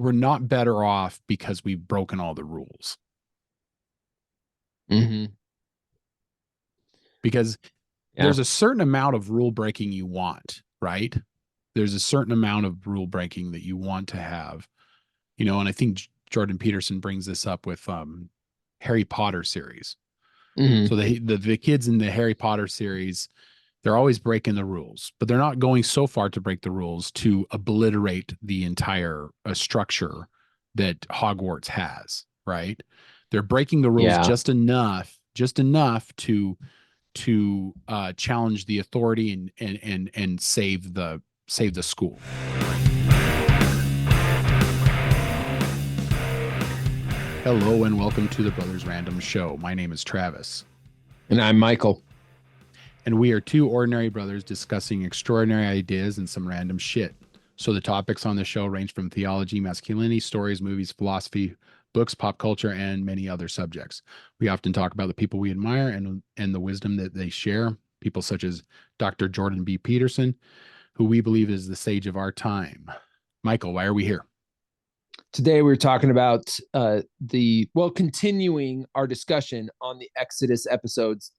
we're not better off because we've broken all the rules. Mm-hmm. Because there's a certain amount of rule breaking you want, right? There's a certain amount of rule breaking that you want to have, and I think Jordan Peterson brings this up with Harry Potter series. Mm-hmm. So the kids in the Harry Potter series, they're always breaking the rules, but they're not going so far to break the rules to obliterate the entire structure that Hogwarts has, right? They're breaking the rules just enough to challenge the authority and save the school. Hello and welcome to the Brothers Random Show. My name is Travis. And I'm Michael. And we are two ordinary brothers discussing extraordinary ideas and some random shit. So the topics on the show range from theology, masculinity, stories, movies, philosophy, books, pop culture, and many other subjects. We often talk about the people we admire and the wisdom that they share. People such as Dr. Jordan B. Peterson, who we believe is the sage of our time. Michael, why are we here? Today we're talking about continuing our discussion on the Exodus episodes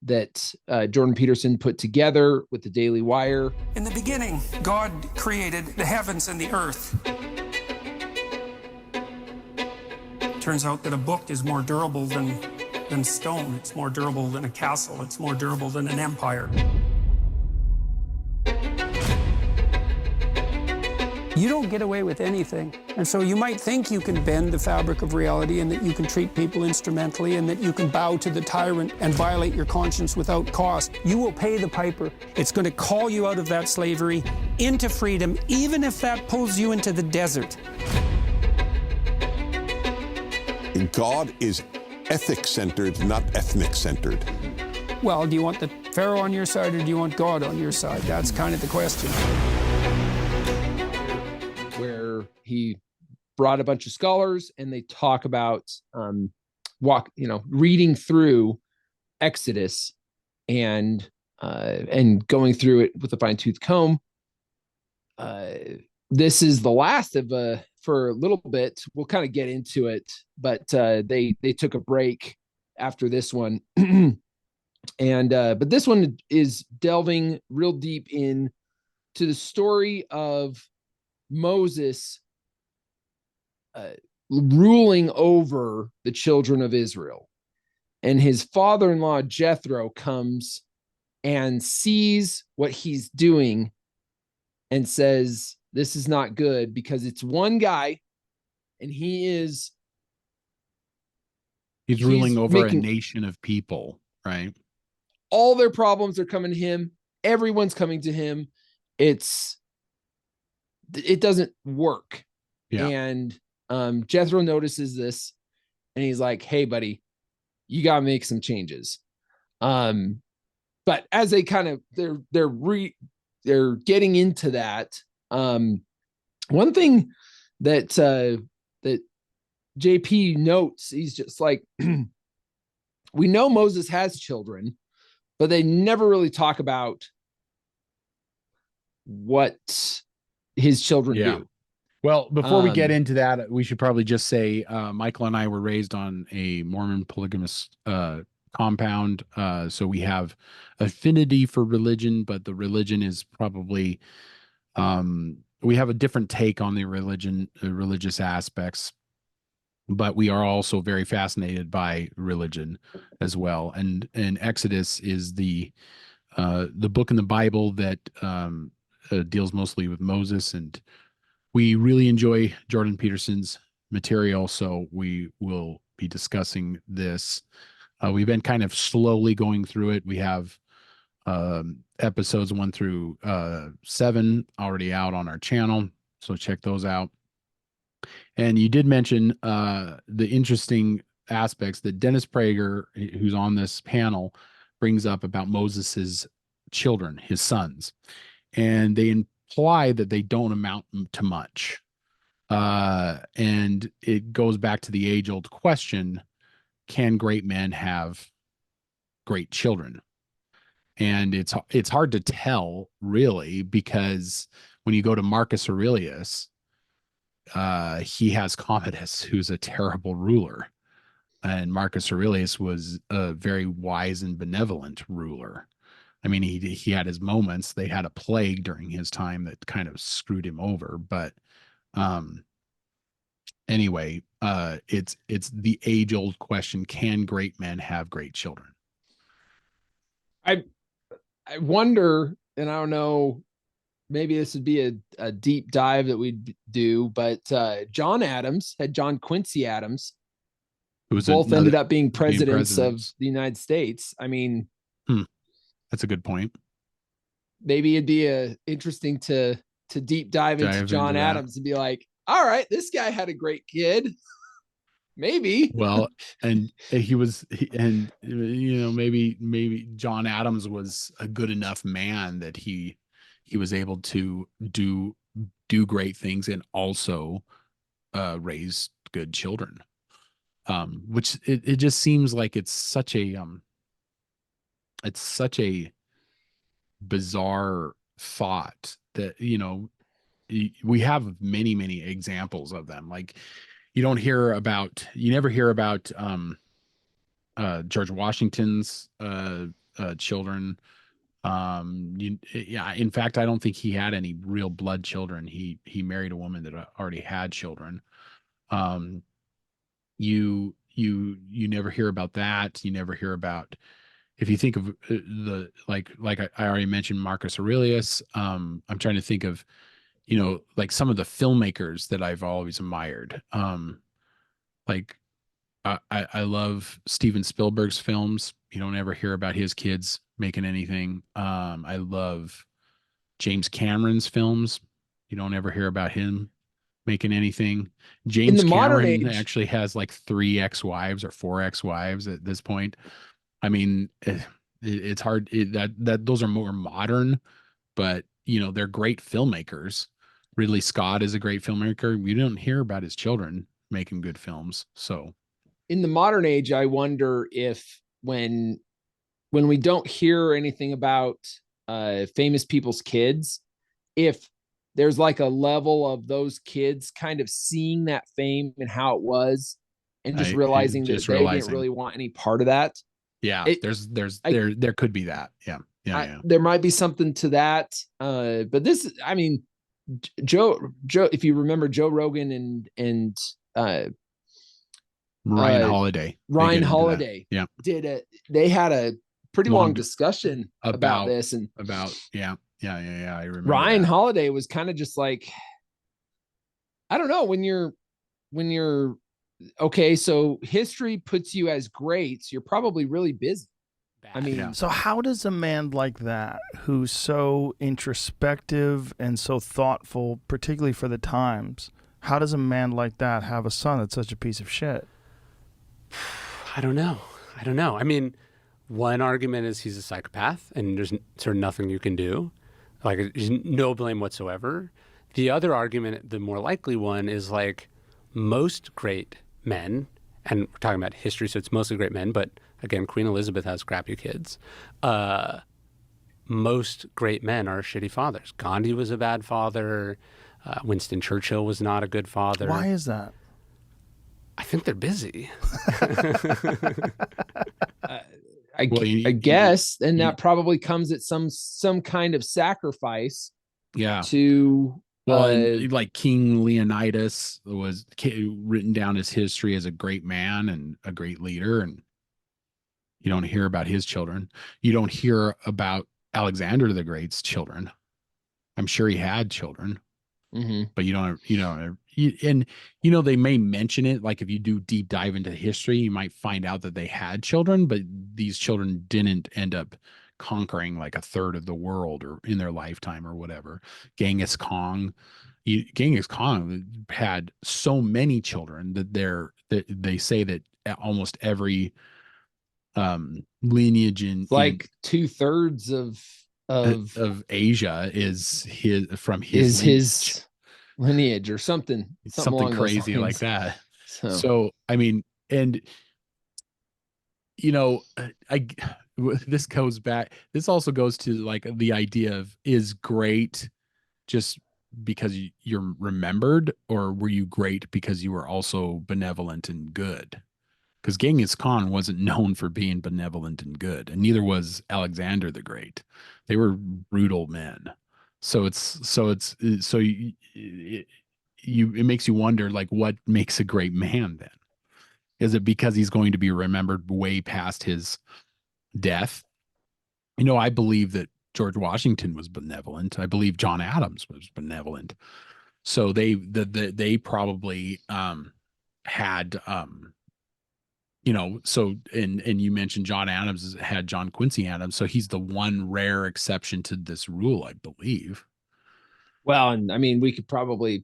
that Jordan Peterson put together with the Daily Wire. In the beginning, God created the heavens and the earth. Turns out that a book is more durable than stone. It's more durable than a castle. It's more durable than an empire. You don't get away with anything. And so you might think you can bend the fabric of reality and that you can treat people instrumentally and that you can bow to the tyrant and violate your conscience without cost. You will pay the piper. It's going to call you out of that slavery into freedom, even if that pulls you into the desert. God is ethic-centered, not ethnic-centered. Well, do you want the Pharaoh on your side or do you want God on your side? That's kind of the question. Where he brought a bunch of scholars and they talk about reading through Exodus and going through it with a fine-tooth comb. This is the last of for a little bit. We'll kind of get into it, but they took a break after this one. But this one is delving real deep in to the story of Moses ruling over the children of Israel. And his father-in-law, Jethro, comes and sees what he's doing and says, this is not good, because it's one guy and he's ruling over a nation of people, right? All their problems are coming to him. Everyone's coming to him. It doesn't work. Yeah. And Jethro notices this and he's like, hey, buddy, you got to make some changes. But as they kind of, they're getting into that. One thing that JP notes, he's just like, we know Moses has children, but they never really talk about what his children do. Well, before we get into that, we should probably just say Michael and I were raised on a Mormon polygamous compound, so we have affinity for religion, but the religion is probably we have a different take on the religious aspects, but we are also very fascinated by religion as well. And Exodus is the book in the Bible that deals mostly with Moses, and we really enjoy Jordan Peterson's material, so we will be discussing this. We've been kind of slowly going through it. We have episodes 1 through 7 already out on our channel, so check those out. And you did mention the interesting aspects that Dennis Prager, who's on this panel, brings up about Moses's children, his sons, and they imply that they don't amount to much. And it goes back to the age-old question: can great men have great children? And it's hard to tell, really, because when you go to Marcus Aurelius, he has Commodus, who's a terrible ruler, and Marcus Aurelius was a very wise and benevolent ruler. I mean, he had his moments. They had a plague during his time that kind of screwed him over, but um, anyway, it's the age old question: can great men have great children? I I wonder, and I don't know, maybe this would be a deep dive that we'd do, but John Adams had John Quincy Adams, It was both another ended up being presidents of presidents. the United States. I mean, That's a good point. maybe it'd be interesting to deep dive into John Adams and be like, all right, this guy had a great kid. Maybe. Well, and maybe John Adams was a good enough man that he was able to do great things and also raise good children. Which it just seems like it's such a bizarre thought that, we have many examples of them. Like you never hear about George Washington's children. In fact, I don't think he had any real blood children. He married a woman that already had children. You never hear about that. You never hear about, if you think of I already mentioned Marcus Aurelius. I'm trying to think of, like some of the filmmakers that I've always admired. Like I love Steven Spielberg's films. You don't ever hear about his kids making anything. I love James Cameron's films. You don't ever hear about him making anything. James Cameron actually has like 3 ex-wives or 4 ex-wives at this point. I mean, it's hard that those are more modern, but they're great filmmakers. Ridley Scott is a great filmmaker. We don't hear about his children making good films. So in the modern age, I wonder if when we don't hear anything about famous people's kids, if there's like a level of those kids kind of seeing that fame and how it was and just realizing that they didn't really want any part of that. Yeah, there could be that. Yeah. There might be something to that. But this, I mean, Joe, if you remember Joe Rogan and Ryan Holiday. Ryan Holiday they had a pretty long discussion about this and yeah, I remember Ryan Holiday was kind of just like, I don't know, when you're okay, so history puts you as greats, you're probably really busy. I mean, so how does a man like that, who's so introspective and so thoughtful, particularly for the times, how does a man like that have a son that's such a piece of shit? I don't know. I mean, one argument is he's a psychopath and there's sort of nothing you can do. Like, there's no blame whatsoever. The other argument, the more likely one, is like most great men, and we're talking about history, so it's mostly great men, but again, Queen Elizabeth has crappy kids. Most great men are shitty fathers. Gandhi was a bad father. Winston Churchill was not a good father. Why is that? I think they're busy. I guess, and that probably comes at some kind of sacrifice. Yeah. To like King Leonidas was written down as history as a great man and a great leader, and you don't hear about his children. You don't hear about Alexander the Great's children. I'm sure he had children, but you don't. They may mention it. Like if you do deep dive into history, you might find out that they had children, but these children didn't end up conquering like a third of the world or in their lifetime or whatever. Genghis Khan had so many children that they say that almost every lineage in 2/3 of Asia is his lineage or something crazy like that. So I mean, and this also goes to like the idea of, is great just because you're remembered, or were you great because you were also benevolent and good? Because Genghis Khan wasn't known for being benevolent and good, and neither was Alexander the Great. They were brutal men. It makes you wonder, like, what makes a great man then? Is it because he's going to be remembered way past his death? I believe that George Washington was benevolent. I believe John Adams was benevolent. So they probably had so and you mentioned John Adams had John Quincy Adams, so he's the one rare exception to this rule, I believe. Well, and I mean, we could probably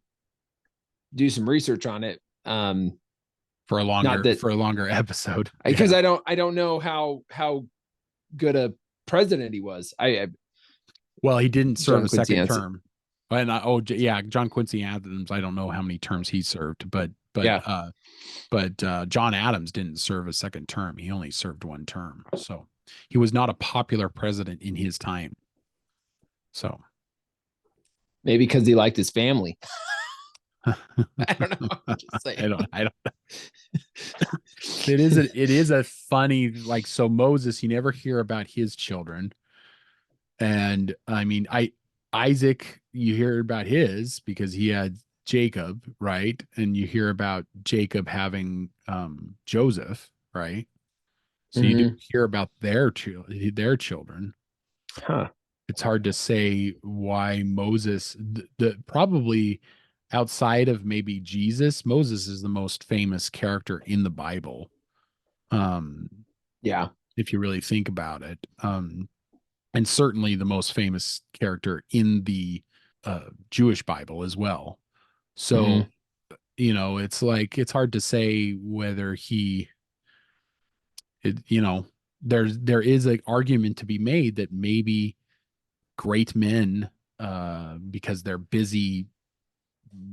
do some research on it. For a longer episode. Because I don't know how good a president he was. Well, he didn't serve a second Quincy term. And John Quincy Adams, I don't know how many terms he served, but John Adams didn't serve a second term. He only served one term. So he was not a popular president in his time. So maybe because he liked his family. I don't know. I'm just saying. I don't know. It is a funny, like, so Moses, you never hear about his children. And I mean, Isaac, you hear about his because he had Jacob, right? And you hear about Jacob having Joseph, right? So you do hear about their children. Huh. It's hard to say why Moses, probably outside of maybe Jesus, Moses is the most famous character in the Bible. Yeah. If you really think about it. And certainly the most famous character in the Jewish Bible as well. So, it's like, it's hard to say whether there is an argument to be made that maybe great men, because they're busy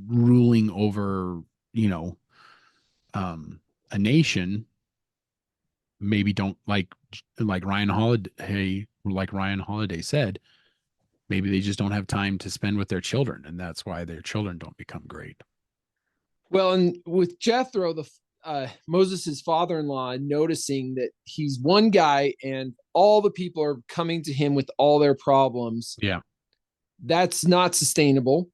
ruling over, a nation, maybe don't like Ryan Holiday said, maybe they just don't have time to spend with their children, and that's why their children don't become great. Well, and with Jethro, Moses' father-in-law, noticing that he's one guy and all the people are coming to him with all their problems. Yeah. That's not sustainable.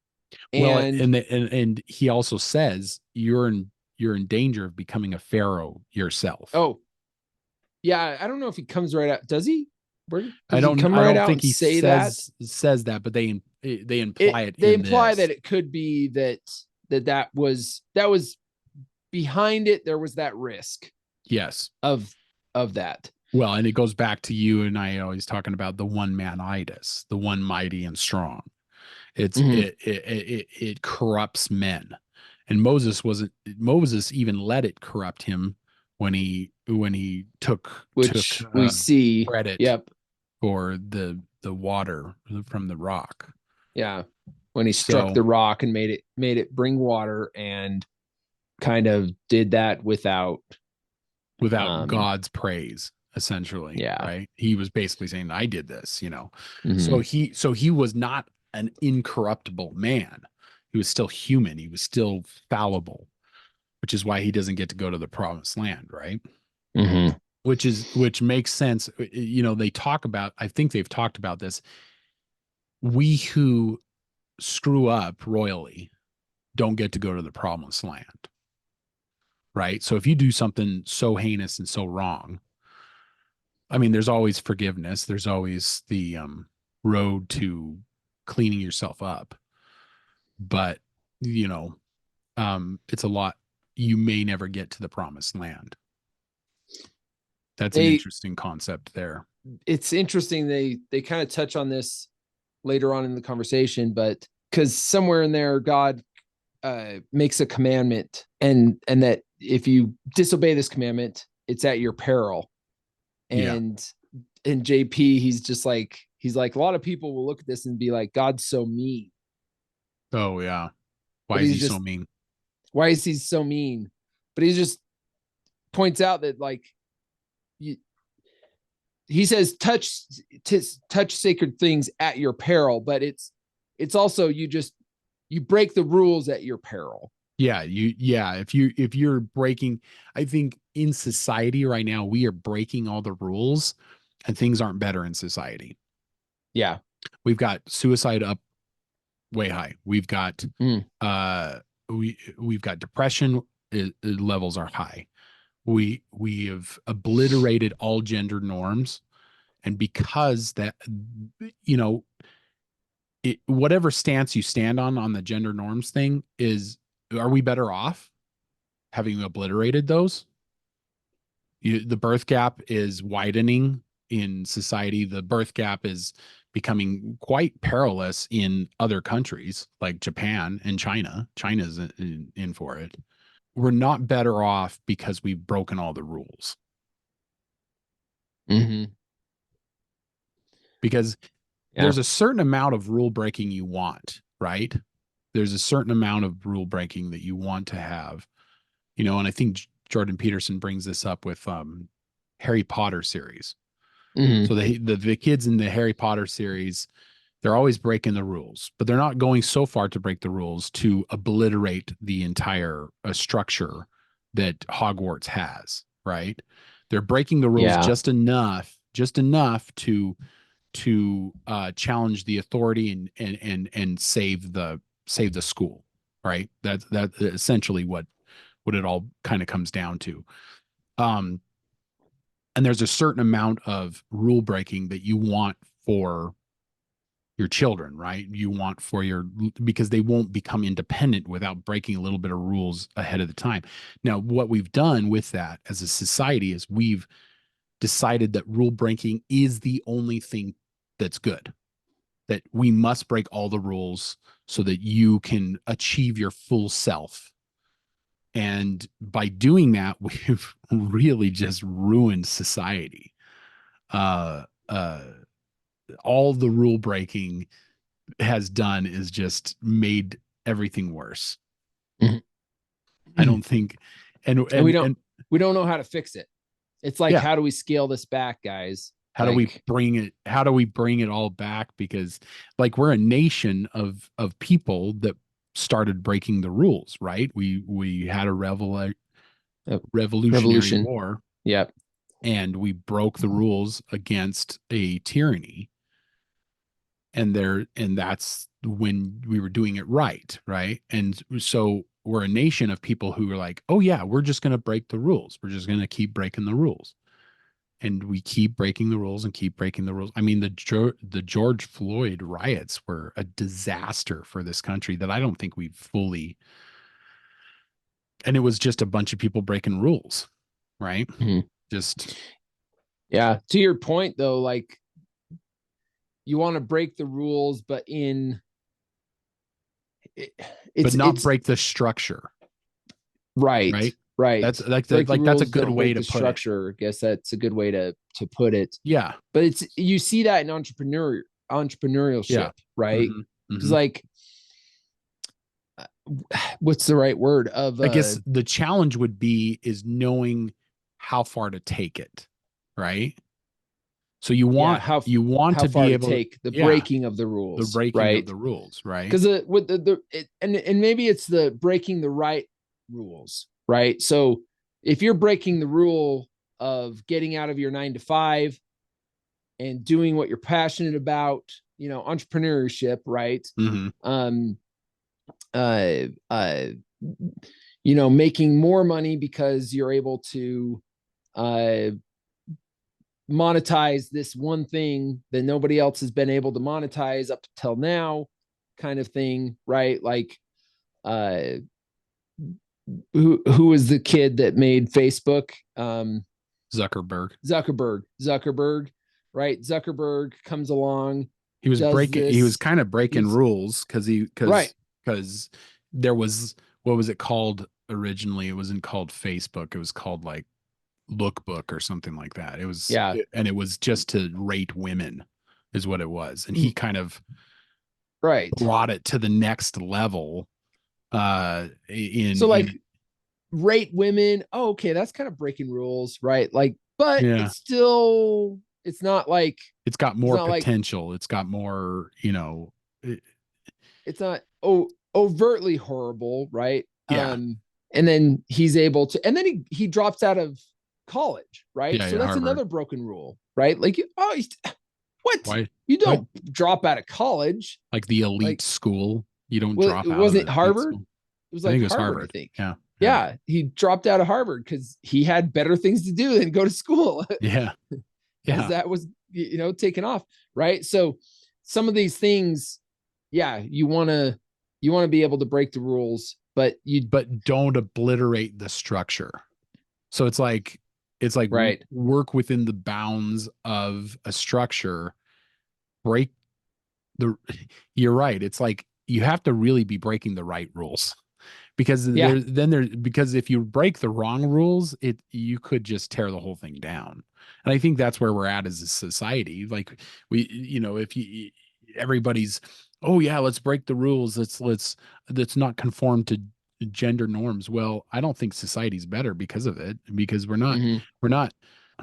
Well, and he also says you're in danger of becoming a pharaoh yourself. Oh, yeah. I don't know if he comes right out. Does he? I don't think he says that, but they imply it. They imply that it could be that was behind it. There was that risk. Yes. Of that. Well, and it goes back to you and I always talking about the one man-itis, the one mighty and strong. It corrupts men, and Moses even let it corrupt him when he took we see credit for the water from the rock. Yeah, when he struck the rock and made it bring water, and kind of did that without God's praise, essentially. Yeah, right. He was basically saying, "I did this," So he was not an incorruptible man. He was still human. He was still fallible, which is why he doesn't get to go to the promised land, right? Which makes sense. They talk about, I think they've talked about this. We who screw up royally don't get to go to the promised land, right? So if you do something so heinous and so wrong, I mean, there's always forgiveness. There's always the road to cleaning yourself up, but it's a lot. You may never get to the promised land. That's an interesting concept there. It's interesting. They kind of touch on this later on in the conversation, but because somewhere in there, God makes a commandment, and that if you disobey this commandment, it's at your peril. And in JP, he's like, a lot of people will look at this and be like, God's so mean. Oh yeah. Why is he so mean? Why is he so mean? But he just points out that, like, he says, touch sacred things at your peril, but it's also, you just you break the rules at your peril. Yeah, if you're breaking, I think in society right now we are breaking all the rules and things aren't better in society. Yeah. We've got suicide up way high. We've got we've got depression levels are high. We have obliterated all gender norms, and because that, you know, whatever stance you stand on the gender norms thing is, are we better off having obliterated those? The birth gap is widening in society. The birth gap is becoming quite perilous in other countries like Japan and China. China's in for it. We're not better off because we've broken all the rules. Mm-hmm. Because there's a certain amount of rule breaking you want, right? There's a certain amount of rule breaking that you want to have, you know, and I think Jordan Peterson brings this up with Harry Potter series. Mm-hmm. So the kids in the Harry Potter series, they're always breaking the rules, but they're not going so far to break the rules to obliterate the entire structure that Hogwarts has, right? They're breaking the rules just enough to challenge the authority and save the school, right? That's essentially what it all kind of comes down to. And there's a certain amount of rule breaking that you want for your children, right? You want for because they won't become independent without breaking a little bit of rules ahead of the time. Now, what we've done with that as a society is we've decided that rule breaking is the only thing that's good, that we must break all the rules so that you can achieve your full self. And by doing that, we've really just ruined society. All the rule breaking has done is just made everything worse. Mm-hmm. I don't think, and we don't know how to fix it. It's like, yeah. How do we scale this back, guys? How do we bring it all back? Because like we're a nation of people that started breaking the rules, right? We had a revolutionary war. Yep. And we broke the rules against a tyranny. And that's when we were doing it right. And so we're a nation of people who are like, oh yeah, we're just going to break the rules. We're just going to keep breaking the rules. And we keep breaking the rules and keep breaking the rules. I mean, the George Floyd riots were a disaster for this country that I don't think we've fully, and it was just a bunch of people breaking rules, right? Mm-hmm. Just, yeah. To your point though, like you want to break the rules, but but not break the structure. Right. That's that's a good way to put structure. I guess that's a good way to put it. Yeah. But you see that in entrepreneurship, right? Because Mm-hmm. like, what's the right word of? I guess the challenge is knowing how far to take it, right? So you want to be able to take the breaking of the rules, right? Because and maybe it's the breaking the right rules, right? So if you're breaking the rule of getting out of your 9-to-5 and doing what you're passionate about, you know, entrepreneurship, right? Mm-hmm. You know, making more money because you're able to monetize this one thing that nobody else has been able to monetize up till now, kind of thing, right? Like who was the kid that made Facebook? Zuckerberg, right? Zuckerberg comes along. He was kind of breaking rules because there was, what was it called originally? It wasn't called Facebook. It was called like Lookbook or something like that. It was, and it was just to rate women is what it was. And he kind of brought it to the next level. Rate women. Oh, okay. That's kind of breaking rules, right? Like, but it's not like, it's got more potential. It's got more, you know, it's not, overtly horrible, right? Yeah. And then he's able to, and then he drops out of college, right? Yeah. So Yeah. that's Harvard. another broken rule, right? Like, what? Why? You What? don't drop out of college. Like the elite Like, school. You don't well, drop it out of wasn't the elite Harvard. school. It was I like think it was Harvard, I Harvard. think. Yeah. Yeah. Yeah, he dropped out of Harvard because he had better things to do than go to school. Yeah. As Yeah. that was, taken off, right? So some of these things, yeah, you want to be able to break the rules, but But don't obliterate the structure. So it's like right, work within the bounds of a structure, break the you're right. It's like you have to really be breaking the right rules. Because yeah, because if you break the wrong rules, you could just tear the whole thing down. And I think that's where we're at as a society. Like if everybody's, oh yeah, let's break the rules. Let's not conform to gender norms. Well, I don't think society's better because of it, because mhm. we're not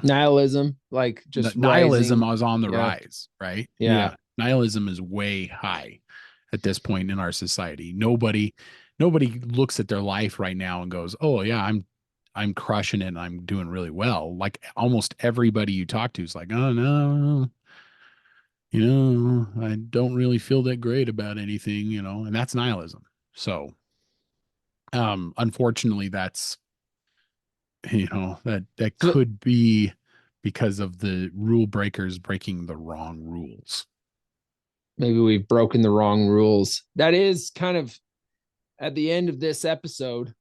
Nihilism, like just nihilism rising. is on the Yeah, rise, right? yeah, Yeah. Nihilism is way high at this point in our society. Nobody looks at their life right now and goes, "Oh yeah, I'm crushing it and I'm doing really well." Like almost everybody you talk to is like, "Oh no, I don't really feel that great about anything, and that's nihilism. So, unfortunately that's, that so could be because of the rule breakers breaking the wrong rules. maybe we've broken the wrong rules. That is kind of at the end of this episode.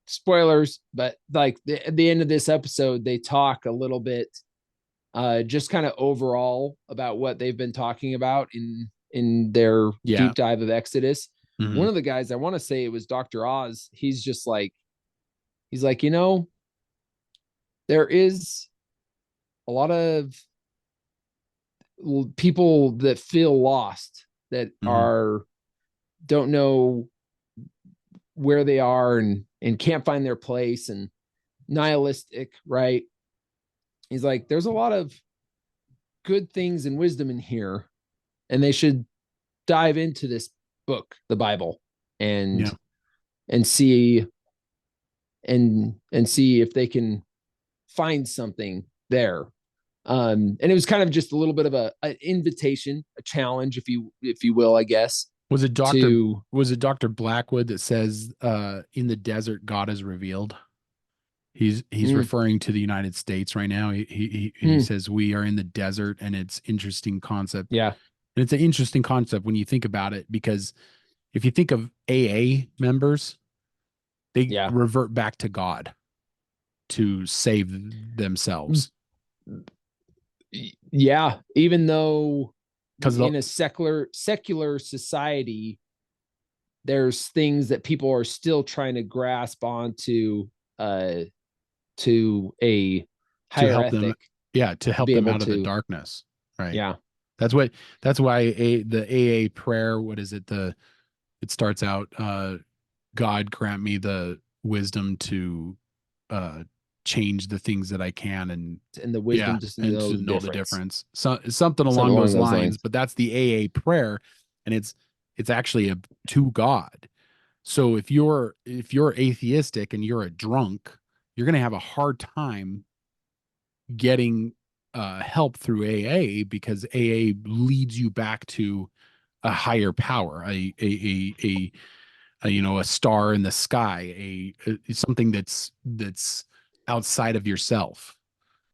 Spoilers, but like at the end of this episode, they talk a little bit, just kind of overall about what they've been talking about in their Yeah. deep dive of Exodus. Mhm. One of the guys, I want to say it was Dr. Oz. He's like, there is a lot of people that feel lost, that Mhm. don't know where they are, and can't find their place, and nihilistic, right? He's like, there's a lot of good things and wisdom in here, and they should dive into this book, the Bible, and Yeah. and see and see if they can find something there. And it was kind of just a little bit of an invitation, a challenge, if you will, I guess. Was it Dr. To was it Dr. Blackwood that says in the desert God is revealed? He's mm, referring to the United States right now. He mm, says we are in the desert, and it's interesting concept. yeah, And it's an interesting concept when you think about it, because if you think of AA members, they yeah, revert back to God to save themselves. yeah. Even though Because in a secular society, there's things that people are still trying to grasp onto, to a to higher help them, ethic, yeah, to to help be them able out of the to, darkness, right? yeah, That's why the AA prayer, what is it? It starts out, God grant me the wisdom to uh change the things that I can, and and the yeah, wisdom just to and know to the know the difference. difference. So something Something along along those those lines, lines. but that's the AA prayer, and it's actually to God. So if you're atheistic and you're a drunk, you're going to have a hard time getting help through AA, because AA leads you back to a higher power, a star in the sky, something that's outside of yourself.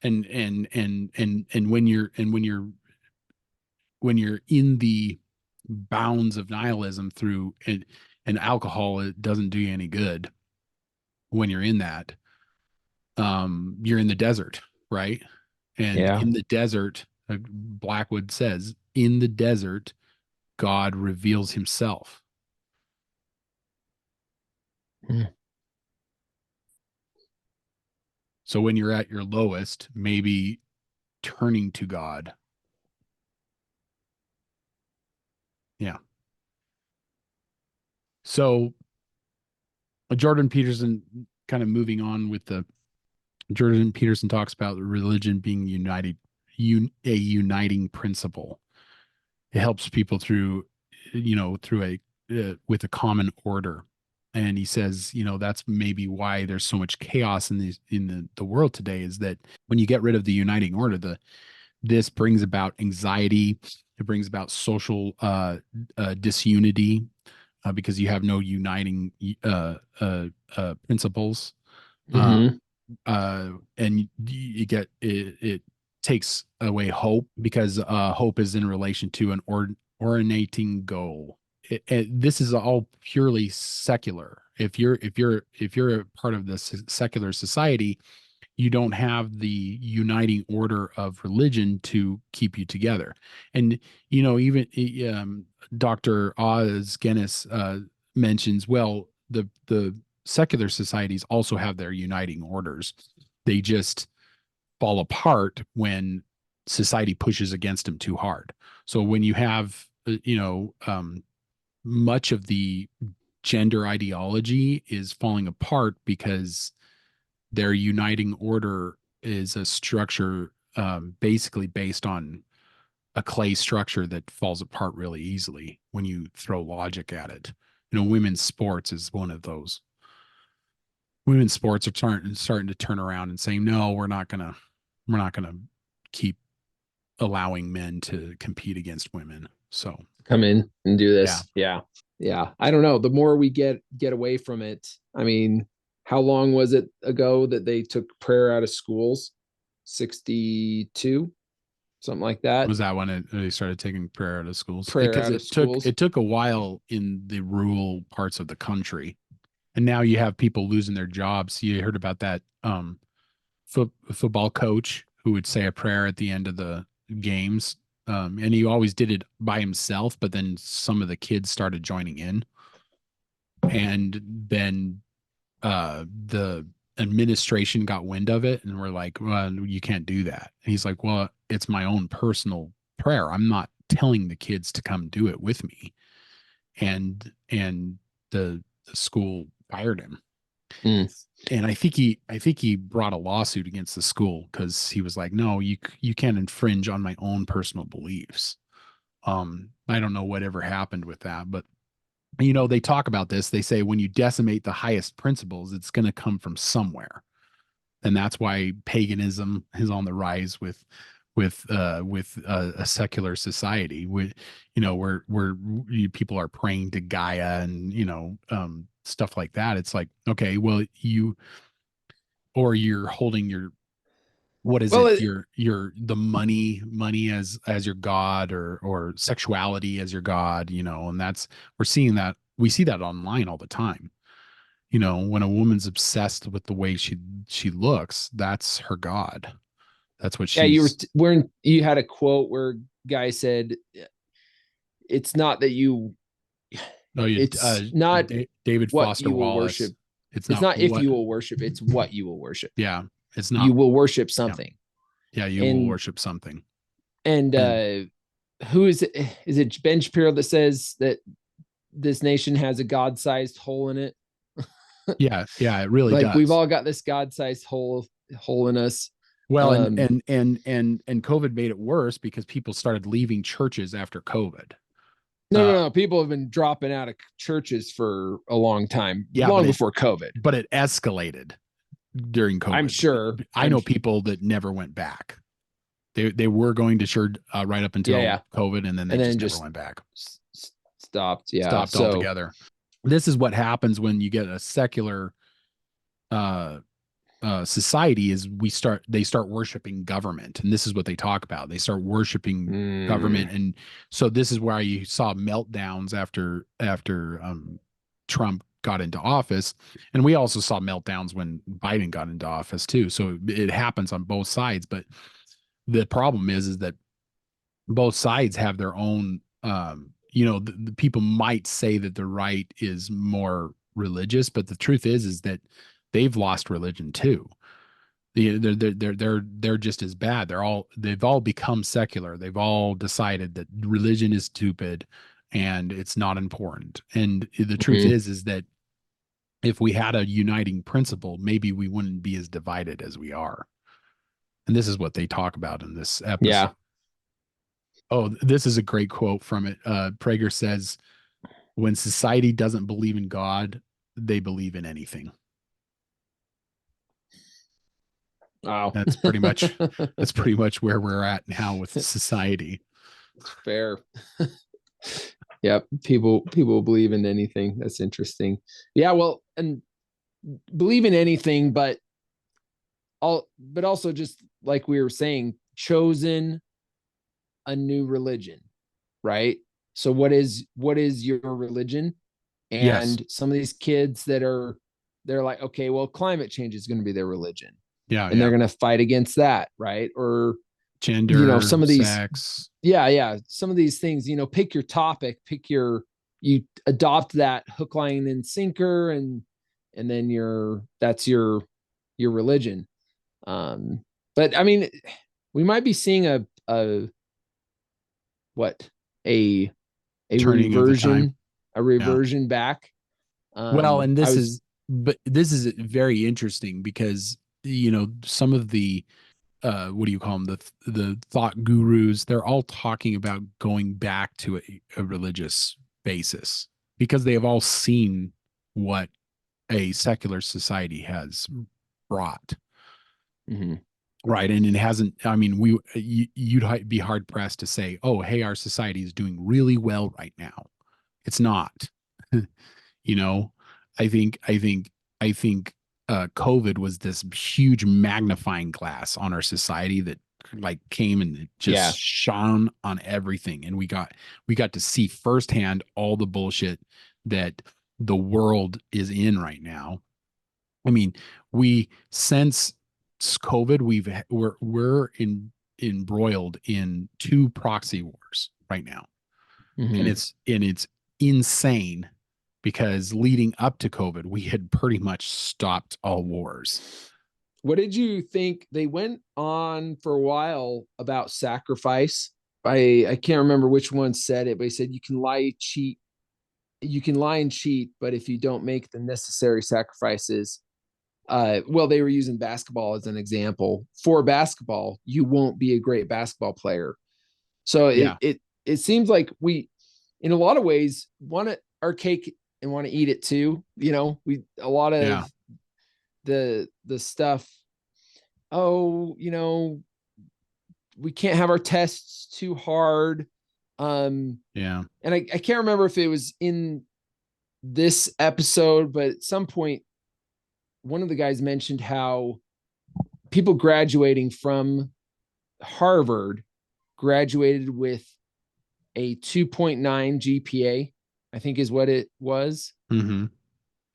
And when you're in the bounds of nihilism through it, and alcohol, it doesn't do you any good. When you're in that, you're in the desert, right? And Yeah. in the desert, Blackwood says, in the desert, God reveals himself. Mm. So when you're at your lowest, maybe turning to God. Yeah. So Jordan Peterson, kind of moving on with the Jordan Peterson talks about religion being a uniting principle. It helps people through, through a with a common order. And he says, that's maybe why there's so much chaos in the world today, is that when you get rid of the uniting order, this brings about anxiety. It brings about social disunity, because you have no uniting principles. Mm-hmm. And you get it takes away hope, because hope is in relation to an originating goal. This is all purely secular. If you're a part of this secular society, you don't have the uniting order of religion to keep you together. And even Dr. Oz Guinness mentions, well, the secular societies also have their uniting orders. They just fall apart when society pushes against them too hard. So when you have much of the gender ideology is falling apart because their uniting order is a structure, basically based on a clay structure that falls apart really easily when you throw logic at it. Women's sports is one of those. Women's sports are starting to turn around and saying, no, we're not gonna keep allowing men to compete against women. So come in and do this. Yeah. Yeah. I don't know. The more we get away from it, I mean, how long was it ago that they took prayer out of schools? 62, something like that. Was that when they started taking prayer out of schools? Prayer Because out of schools. It took a while in the rural parts of the country, and now you have people losing their jobs. You heard about that football coach who would say a prayer at the end of the games, and he always did it by himself. But then some of the kids started joining in, and then the administration got wind of it and we're like, well, you can't do that. And he's like, well, it's my own personal prayer. I'm not telling the kids to come do it with me. And the school fired him. And I think he brought a lawsuit against the school because he was like, no, you can't infringe on my own personal beliefs. I don't know whatever happened with that, but they talk about this. They say when you decimate the highest principles, it's going to come from somewhere. And that's why paganism is on the rise with a secular society. Where people are praying to Gaia and stuff like that. It's like, okay, well, you're holding your, what is it? Your the money as your god, or sexuality as your god, and we see that online all the time. When a woman's obsessed with the way she looks, that's her god. That's what she's. You had a quote where guy said, it's not that you, it's not David Foster Wallace. Worship. It's not if you will worship, it's what you will worship. Yeah. It's not. You will worship something. Yeah, you will worship something. And who is it? Is it Ben Shapiro that says that this nation has a God-sized hole in it? Yeah, it really does. We've all got this God-sized hole in us. Well, and COVID made it worse because people started leaving churches after COVID. No. People have been dropping out of churches for a long time, long before COVID. But it escalated during COVID. I'm sure. I know people that never went back. They were going to church right up until COVID, and then they just never went back. Stopped. Yeah. Stopped altogether. This is what happens when you get a secular society, is they start worshiping government. And this is what they talk about. They start worshiping government. And so this is why you saw meltdowns after Trump got into office. And we also saw meltdowns when Biden got into office too. So it happens on both sides. But the problem is that both sides have their own, the people might say that the right is more religious, but the truth is that they've lost religion too. They're just as bad. They've all become secular. They've all decided that religion is stupid and it's not important. And the truth is that if we had a uniting principle, maybe we wouldn't be as divided as we are. And this is what they talk about in this episode. Yeah. Oh, this is a great quote from it. Prager says, when society doesn't believe in God, they believe in anything. Wow. That's pretty much where we're at now with society. Fair. Yep. People believe in anything. That's interesting. Yeah. Well, and believe in anything, but also just like we were saying, chosen a new religion, right? So what is your religion? Yes. And some of these kids they're like, okay, well, climate change is going to be their religion. Yeah. And they're going to fight against that, right? Or Gender, some of these, sex. yeah, some of these things, pick your topic, you adopt that hook, line, and sinker, and then that's your religion. But I mean, we might be seeing a what a Turning of the time. reversion back. Well, and this is very interesting because some of the what do you call them, the thought gurus, they're all talking about going back to a religious basis because they have all seen what a secular society has brought. Mm-hmm. Right. And it hasn't, I mean, you'd be hard pressed to say, oh, hey, our society is doing really well right now. It's not. you know, I think COVID was this huge magnifying glass on our society that like came and it just shone on everything. And we got to see firsthand all the bullshit that the world is in right now. I mean, since COVID, we're embroiled in 2 proxy wars right now. Mm-hmm. And it's insane because leading up to COVID, we had pretty much stopped all wars. What did you think? They went on for a while about sacrifice. I can't remember which one said it, but he said you can lie and cheat, but if you don't make the necessary sacrifices, well, they were using basketball as an example. For basketball, you won't be a great basketball player. So it seems like we, in a lot of ways, want our cake and want to eat it too. A lot of the stuff. Oh, we can't have our tests too hard. And I can't remember if it was in this episode, but at some point, one of the guys mentioned how people graduating from Harvard graduated with a 2.9 GPA, I think is what it was. Mm-hmm.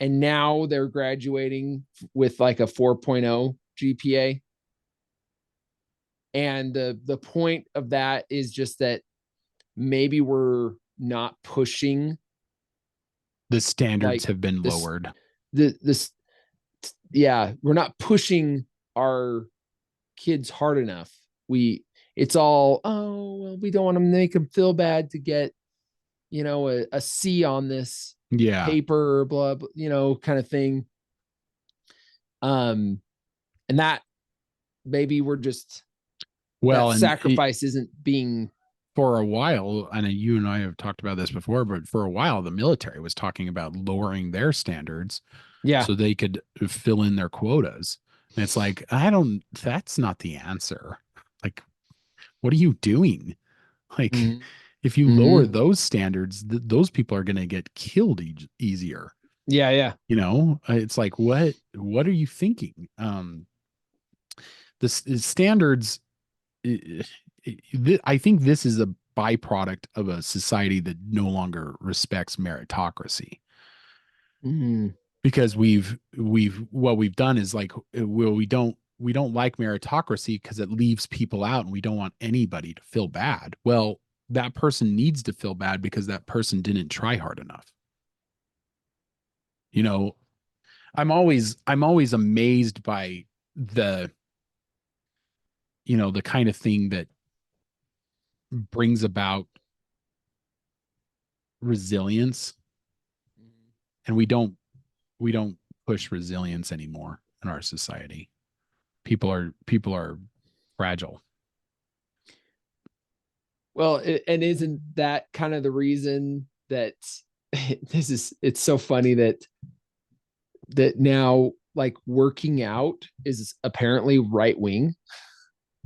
And now they're graduating with like a 4.0 GPA. And the point of that is just that maybe we're not pushing. The standards have been lowered. We're not pushing our kids hard enough. It's all, oh, well, we don't want to make them feel bad to get, a C on this paper or blah, blah, kind of thing. And that maybe we're just, that sacrifice isn't being. For a while, and you and I have talked about this before, but for a while, the military was talking about lowering their standards so they could fill in their quotas. And it's like, that's not the answer. Like, what are you doing? Like, if you lower those standards, those people are going to get killed easier. Yeah. It's like, what are you thinking? The standards, I think this is a byproduct of a society that no longer respects meritocracy. Because what we've done is like, well, we don't like meritocracy because it leaves people out and we don't want anybody to feel bad. Well, that person needs to feel bad because that person didn't try hard enough. I'm always amazed by the kind of thing that brings about resilience, and we don't push resilience anymore in our society. People are fragile. Well, and isn't that kind of the reason that it's so funny that now like working out is apparently right wing.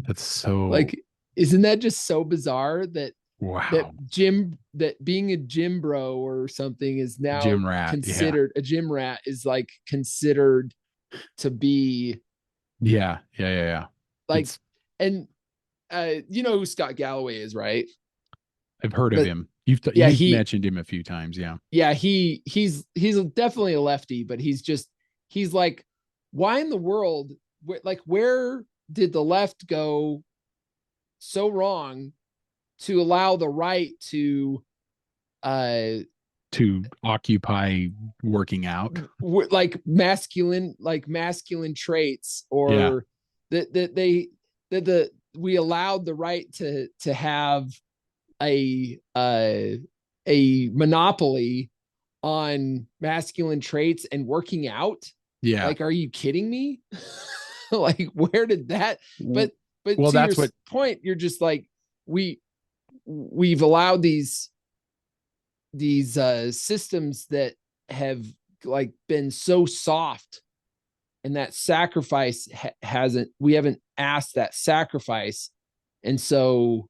That's so Like, isn't that just so bizarre that wow. that being a gym bro or something is now Gym rat. Yeah. considered a gym rat is like considered to be Yeah. Yeah. Yeah. Yeah. like, It's and you know who Scott Galloway is, right? I've heard of But him. yeah, You've mentioned him a few times. Yeah. he's definitely a lefty, but he's like, why in the world, where did the left go so wrong to allow the right uh To occupy working out. like masculine traits, Yeah. or that we allowed the right to have a monopoly on masculine traits and working out. Yeah. Like, are you kidding me? Like, where did that? But Well, to your that's what point, you're just like, we've allowed these systems that have like been so soft, and that sacrifice hasn't we haven't asked that sacrifice. And so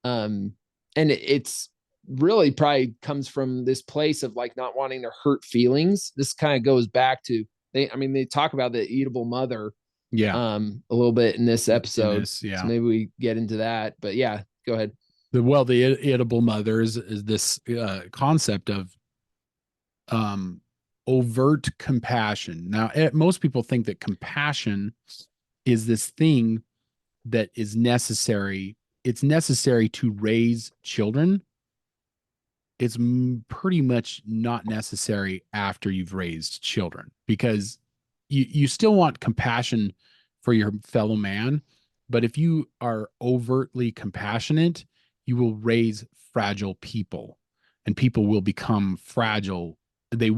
and it's really probably comes from this place of like not wanting to hurt feelings. This kind of goes back to they talk about the eatable mother yeah. a little bit in this episode. Yeah. So maybe we get into that. But yeah, go ahead. The edible mother is this concept of overt compassion. Now, most people think that compassion is this thing that is necessary. It's necessary to raise children. It's pretty much not necessary after you've raised children, because you still want compassion for your fellow man, but if you are overtly compassionate, you will raise fragile people, and people will become fragile. The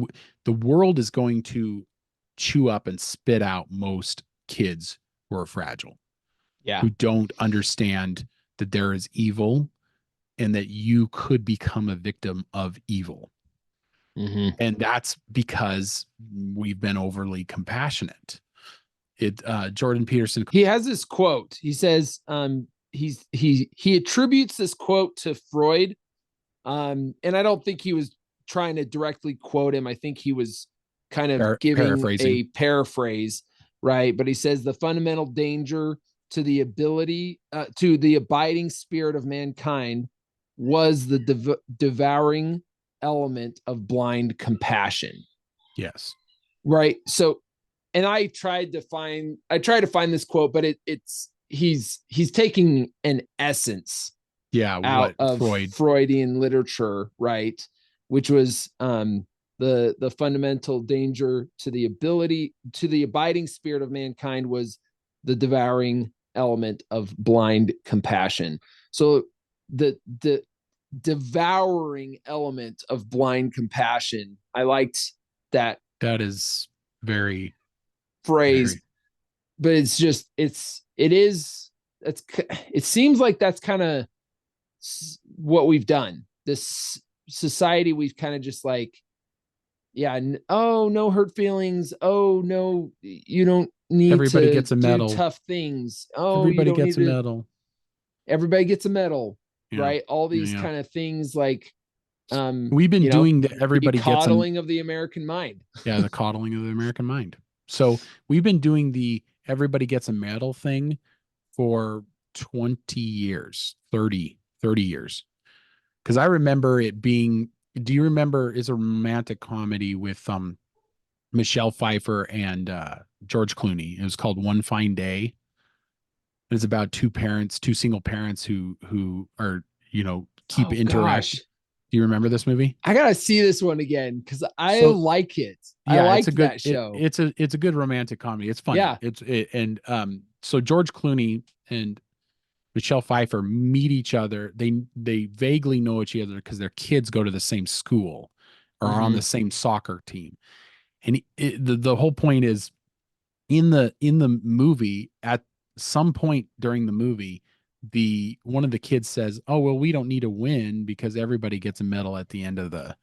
world is going to chew up and spit out most kids who are fragile, Yeah. who don't understand that there is evil and that you could become a victim of evil. Mm-hmm. And that's because we've been overly compassionate. Jordan Peterson, He has this quote. He says, he attributes this quote to Freud. And I don't think he was trying to directly quote him. I think he was kind of giving a paraphrase, right? But he says the fundamental danger to the ability, to the abiding spirit of mankind was the devouring element of blind compassion. Yes. Right. So, and I tried to find this quote, but he's taking an essence out of Freudian literature, right? Which was the fundamental danger to the ability, to the abiding spirit of mankind was the devouring element of blind compassion. So the devouring element of blind compassion, I liked that. That is very phrase, but it's just it seems like that's kind of what we've done. This society, we've kind of just like, yeah, oh, no hurt feelings. Oh no, you don't need everybody to gets a medal. do tough things. Oh, everybody you don't gets need a to, medal. Everybody gets a medal, yeah. Right? All these kind of things, like we've been doing the everybody gets coddling of the American mind. Yeah, the coddling of the American mind. So we've been doing the everybody gets a medal thing for 20 years, 30 years. Because I remember it being, do you remember, it's a romantic comedy with Michelle Pfeiffer and George Clooney. It was called One Fine Day. It's about two single parents who are, keep interacting. Do you remember this movie? I gotta see this one again because I like it. Yeah, I like that show. It's a good romantic comedy. It's funny. Yeah. So George Clooney and Michelle Pfeiffer meet each other. They vaguely know each other because their kids go to the same school or are on the same soccer team. And the whole point is in the movie, at some point during the movie, one of the kids says, "Oh, well, we don't need to win because everybody gets a medal at the end of the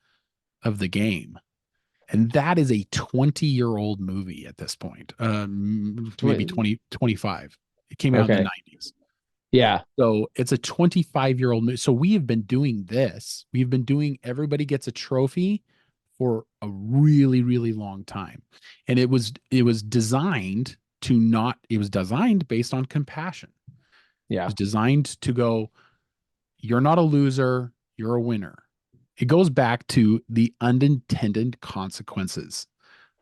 of the game. And that is a 20-year-old movie at this point. Maybe 25. It came out in the Okay. 90s. Yeah. So it's a 25-year-old movie. So we have been doing this. We've been doing Everybody Gets a Trophy for a really, really long time. And it was designed to not, it was designed based on compassion. It Yeah. was designed to go, you're not a loser, you're a winner. It goes back to the unintended consequences,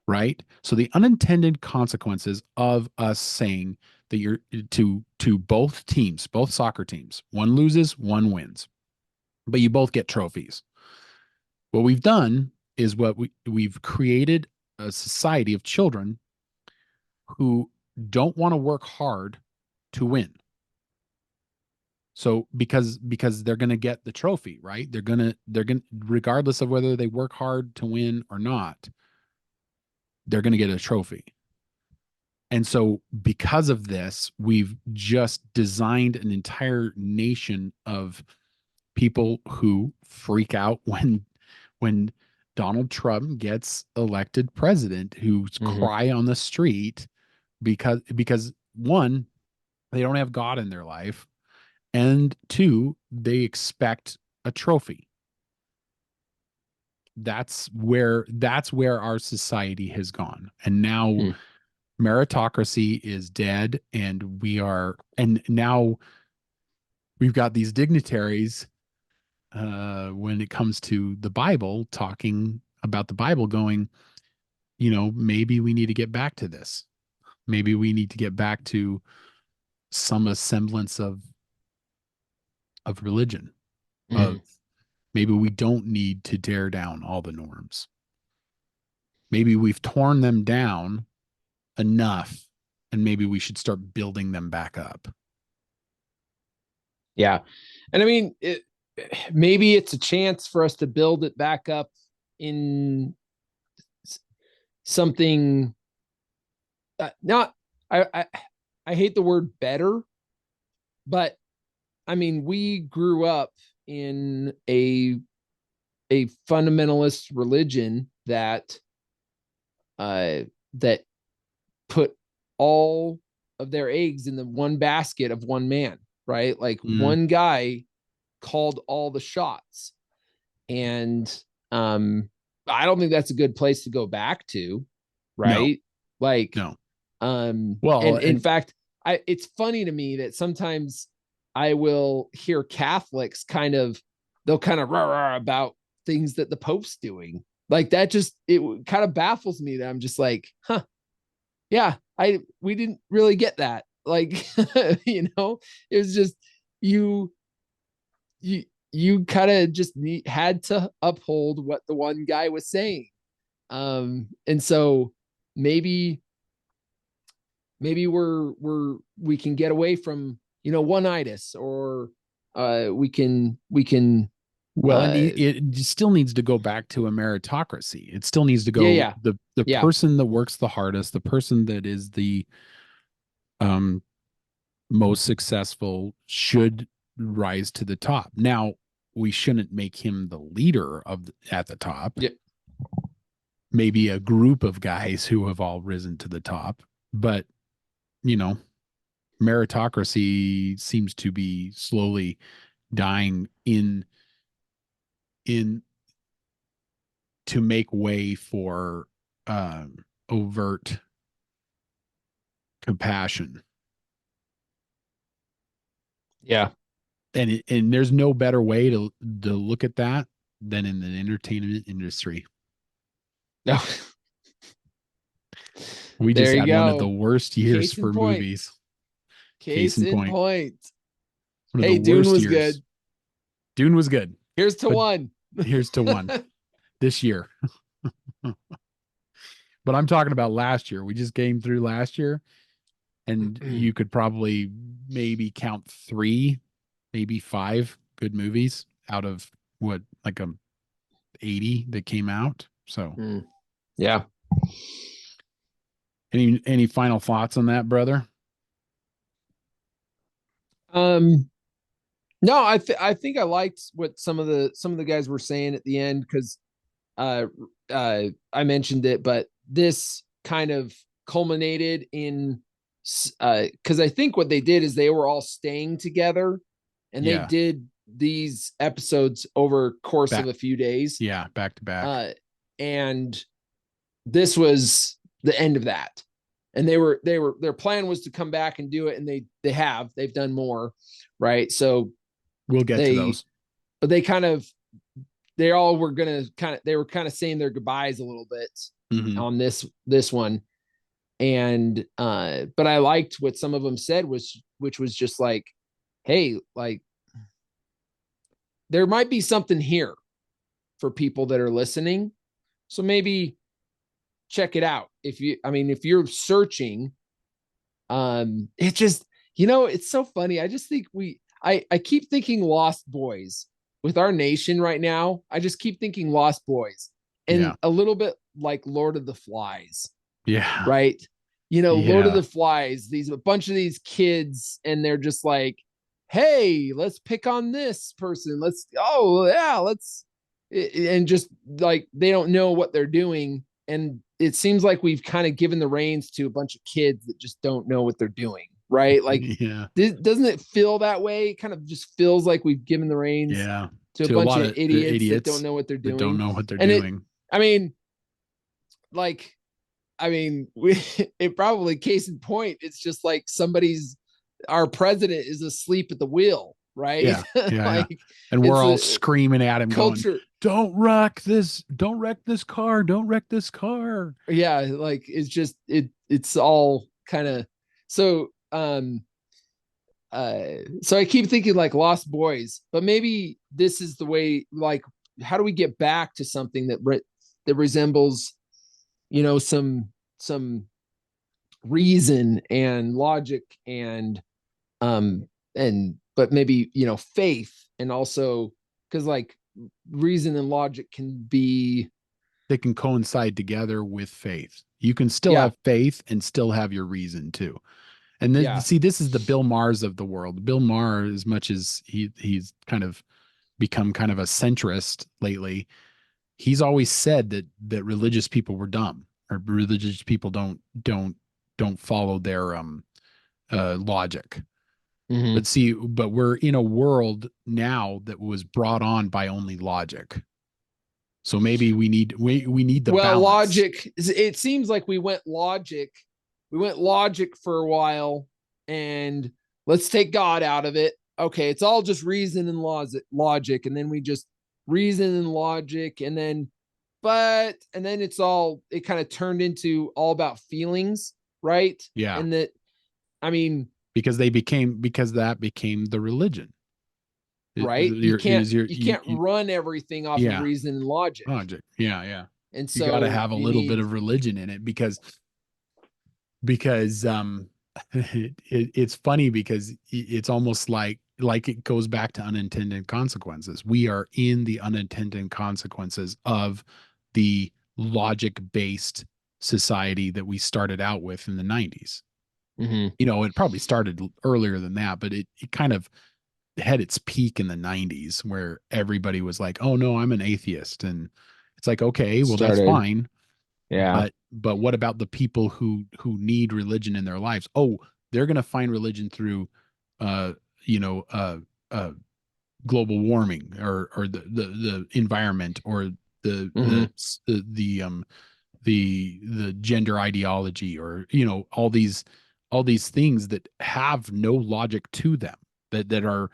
right? So the unintended consequences of us saying that you're to both teams, both soccer teams, one loses, one wins, but you both get trophies. What we've done is we've created a society of children who don't want to work hard to win. So because they're going to get the trophy, right? They're going to regardless of whether they work hard to win or not, they're going to get a trophy. And so because of this, we've just designed an entire nation of people who freak out when Donald Trump gets elected president, who cry on the street because one, they don't have God in their life, and two, they expect a trophy. That's where our society has gone. And now meritocracy is dead, and now we've got these dignitaries when it comes to the Bible, talking about the Bible, going, maybe we need to get back to this. Maybe we need to get back to some semblance of religion, of maybe we don't need to tear down all the norms. Maybe we've torn them down enough, and maybe we should start building them back up. Yeah. And I mean, maybe it's a chance for us to build it back up in something not, I hate the word better, but I mean, we grew up in a fundamentalist religion that that put all of their eggs in the one basket of one man, right? Like one guy called all the shots. And I don't think that's a good place to go back to, right? No. Like no. Well, and in fact, it's funny to me that sometimes I will hear Catholics they'll kind of rah about things that the Pope's doing. Like that it kind of baffles me that I'm just like, huh, yeah, we didn't really get that. Like, it was just you kind of just had to uphold what the one guy was saying. And so maybe we can get away from, one-itis, or we can well, and it still needs to go back to a meritocracy. It still needs to go, the person that works the hardest, the person that is the most successful should rise to the top. Now, we shouldn't make him the leader at the top. Yep. Maybe a group of guys who have all risen to the top, but meritocracy seems to be slowly dying in to make way for overt compassion. Yeah. And there's no better way to look at that than in the entertainment industry. No. We just had one of the worst years for movies. Case in point. Hey, Dune was good. Dune was good. Here's to one. Here's to one this year. But I'm talking about last year. We just came through last year, and you could probably maybe count 3, maybe 5 good movies out of what, like 80 that came out. So yeah. Any final thoughts on that, brother? No, I think I liked what some of the guys were saying at the end, because I mentioned it, but this kind of culminated in because I think what they did is they were all staying together, and they did these episodes over course of a few days. Yeah, back to back. And this was the end of that. And their plan was to come back and do it, and they've done more, right? So we'll get to those. But they all were gonna they were kind of saying their goodbyes a little bit on this one. And but I liked what some of them said, which was just like, hey, like there might be something here for people that are listening. So maybe check it out. If you're searching, it just, it's so funny. I just think I keep thinking Lost Boys with our nation right now. I just keep thinking Lost Boys and a little bit like Lord of the Flies. Yeah. Right. Lord of the Flies, a bunch of these kids, and they're just like, hey, let's pick on this person. And just like, they don't know what they're doing. And it seems like we've kind of given the reins to a bunch of kids that just don't know what they're doing. Right. Like, doesn't it feel that way? It kind of just feels like we've given the reins to a bunch of idiots that don't know what they're doing. It probably, case in point, it's just like our president is asleep at the wheel, right? Yeah. And we're all screaming at him, culture, going, don't wreck this car. Don't wreck this car. Yeah. Like, it's just, it's all kind of, so I keep thinking like Lost Boys, but maybe this is the way, like, how do we get back to something that resembles, some reason and logic and but maybe, faith, and also because like reason and logic they can coincide together with faith. You can still have faith and still have your reason too. And then see, this is the Bill Maher's of the world. Bill Maher, as much as he's kind of become kind of a centrist lately, he's always said that religious people were dumb, or religious people don't follow their logic. But we're in a world now that was brought on by only logic. So maybe we need the balance. Logic. It seems like we went logic for a while, and let's take God out of it. Okay, it's all just reason and logic, and then we just reason and logic, and then it kind of turned into all about feelings, right? Yeah. And that, because that became the religion, right? You can't run everything off of reason and logic. Yeah. And so you got to have a little bit of religion in it, because it's funny, because it's almost like it goes back to unintended consequences. We are in the unintended consequences of the logic-based society that we started out with in the 90s. It probably started earlier than that, but it kind of had its peak in the 90s, where everybody was like, oh no, I'm an atheist. And it's like, okay, well, that's fine. Yeah. But what about the people who need religion in their lives? Oh, they're going to find religion through, global warming, or the environment, or the gender ideology, or, all these things that have no logic to them, that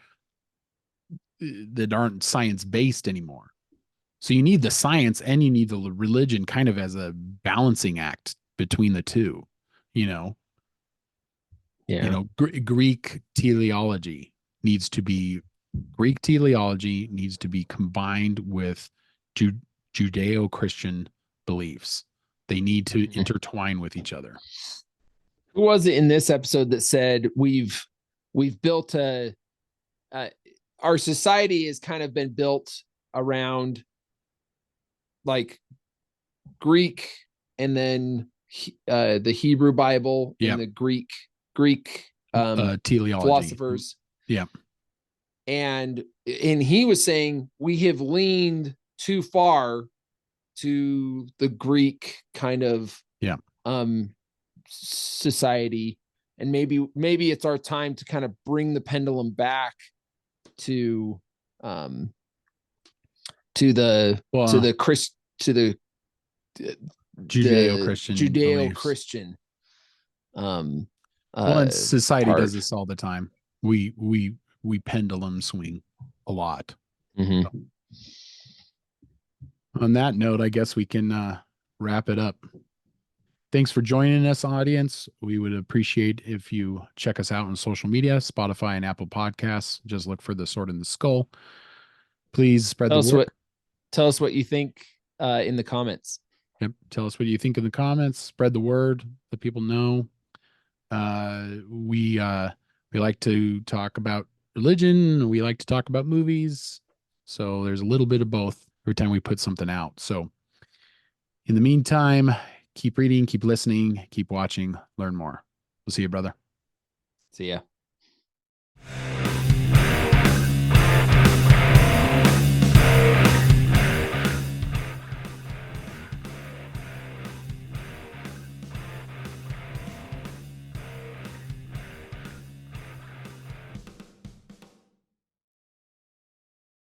aren't science based anymore. So you need the science and you need the religion kind of as a balancing act between the two, Greek teleology needs to be combined with Judeo-Christian beliefs. They need to intertwine with each other. Who was it in this episode that said we've built our society has kind of been built around like Greek, and then the Hebrew Bible, and the Greek teleology philosophers. Yeah. And he was saying we have leaned too far to the Greek kind of Yeah. society, and maybe it's our time to kind of bring the pendulum back to the Judeo-Christian Judeo-Christian well, and society part. does this all the time. We pendulum swing a lot. Mm-hmm. So, on that note, I guess we can wrap it up. Thanks for joining us, audience. We would appreciate if you check us out on social media, Spotify and Apple Podcasts. Just look for The Sword in the Skull. Please spread the word. Tell us what you think in the comments. Yep. Tell us what you think in the comments. Spread the word. Let people know. We like to talk about religion. We like to talk about movies. So there's a little bit of both every time we put something out. So in the meantime, keep reading, keep listening, keep watching, learn more. We'll see you, brother. See ya.